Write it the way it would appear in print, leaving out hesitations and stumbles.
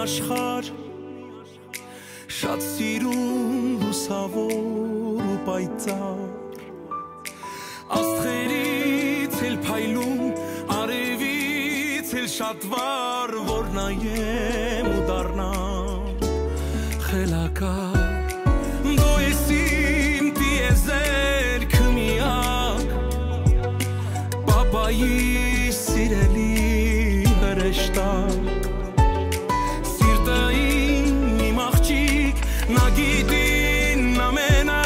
աշխարհ Շատ սիրուն լուսավոր ու պայծառ Աստղերից էլ փայլում արևից էլ շատ վառ որ նայեմ ու դառնամ խելակար Դու ես իմ տիեզերքը միակ Պապայի սիրելի հրեշտակ Նա գիտին ամենը